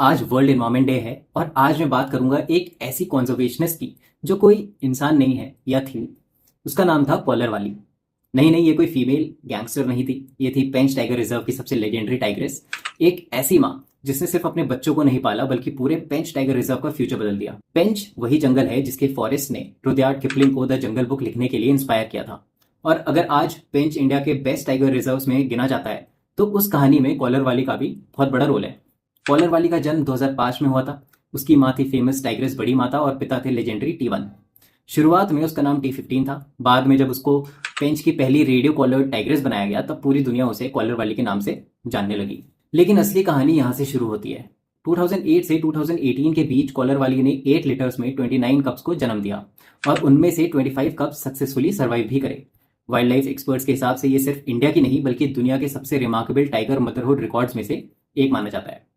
आज world environment day है और आज मैं बात करूंगा एक ऐसी कॉन्जर्वेशनिस्ट की जो कोई इंसान नहीं है या थी। उसका नाम था कॉलर वाली। नहीं नहीं, ये कोई फीमेल गैंगस्टर नहीं थी। ये थी पेंच टाइगर रिजर्व की सबसे लेजेंडरी टाइग्रेस। एक ऐसी माँ जिसने सिर्फ अपने बच्चों को नहीं पाला बल्कि पूरे पेंच टाइगर रिजर्व का फ्यूचर बदल दिया। पेंच वही जंगल है जिसके फॉरेस्ट ने रुडयार्ड किपलिंग को द जंगल बुक लिखने के लिए इंस्पायर किया था। और अगर आज पेंच इंडिया के बेस्ट टाइगर रिजर्व्स में गिना जाता है तो उस कहानी में कॉलर वाली का भी बहुत बड़ा रोल है। कॉलर वाली का जन्म 2005 में हुआ था। उसकी माँ थी फेमस टाइग्रेस बड़ी माता और पिता थे लेजेंडरी T1। शुरुआत में उसका नाम T15 था। बाद में जब उसको पेंच की पहली रेडियो कॉलर टाइग्रेस बनाया गया तब पूरी दुनिया उसे कॉलर वाली के नाम से जानने लगी। लेकिन असली कहानी यहाँ से शुरू होती है। 2008 से 2018 के बीच कॉलर वाली ने 8 लिटर्स में 29 कप्स को जन्म दिया और उनमें से 25 कप्स सक्सेसफुली सर्वाइव भी करे। वाइल्ड लाइफ एक्सपर्ट्स के हिसाब से ये सिर्फ इंडिया की नहीं बल्कि दुनिया के सबसे रिमार्केबल टाइगर मदरहुड रिकॉर्ड्स में से एक माना जाता है।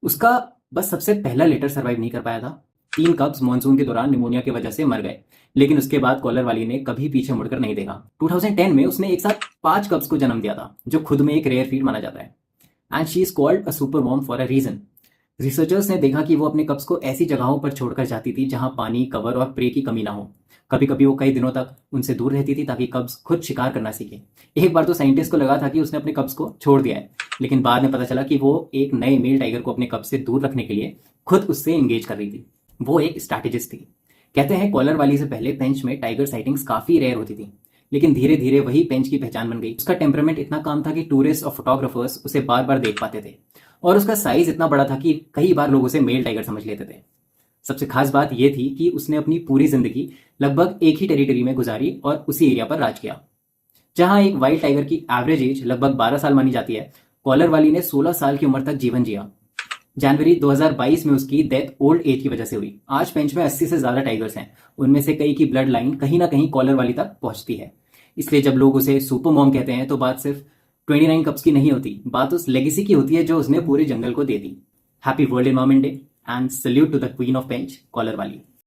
उसका बस सबसे पहला लेटर सर्वाइव नहीं कर पाया था। 3 कब्स मानसून के दौरान निमोनिया की वजह से मर गए, लेकिन उसके बाद कॉलर वाली ने कभी पीछे मुड़कर नहीं देखा। 2010 में उसने एक साथ 5 कब्स को जन्म दिया था, जो खुद में एक रेयर फीड माना जाता है। And she is called a super mom for a reason. Researchers ने देखा कि वो अपने कब्स को ऐसी जगहों पर छोड़कर जाती थी जहां पानी, कवर और प्रे की कमी ना हो। कभी कभी वो कई दिनों तक उनसे दूर रहती थी ताकि कब्स खुद शिकार करना सीखे। एक बार तो साइंटिस्ट को लगा था कि उसने अपने कब्स को छोड़ दिया है, लेकिन बाद में पता चला कि वो एक नए मेल टाइगर को अपने कब्स से दूर रखने के लिए खुद उससे एंगेज कर रही थी। वो एक स्ट्रैटेजिस्ट थी। कहते हैं कॉलर वाली से पहले पेंच में टाइगर साइटिंग्स काफी रेयर होती थी, लेकिन धीरे धीरे वही पेंच की पहचान बन गई। उसका टेम्परामेंट इतना काम था कि टूरिस्ट और फोटोग्राफर्स उसे बार बार देख पाते थे, और उसका साइज इतना बड़ा था कि कई बार लोग उसे मेल टाइगर समझ लेते थे। सबसे खास बात यह थी कि उसने अपनी पूरी जिंदगी लगभग एक ही टेरिटरी में गुजारी और उसी एरिया पर राज किया। जहां एक वाइल्ड टाइगर की एवरेज एज लगभग 12 साल मानी जाती है, कॉलर वाली ने 16 साल की उम्र तक जीवन जिया। जनवरी 2022 में उसकी डेथ ओल्ड एज की वजह से हुई। आज पेंच में 80 से ज्यादा टाइगर्स हैं, उनमें से कई की ब्लड लाइन कहीं ना कहीं कॉलर वाली तक पहुंचती है। इसलिए जब लोग उसे सुपर मॉम कहते हैं तो बात सिर्फ 29 कप्स की नहीं होती, बात उस लेगेसी की होती है जो उसने पूरे जंगल को दे दी। Happy world environment day and salute to the queen of Pench, collar वाली।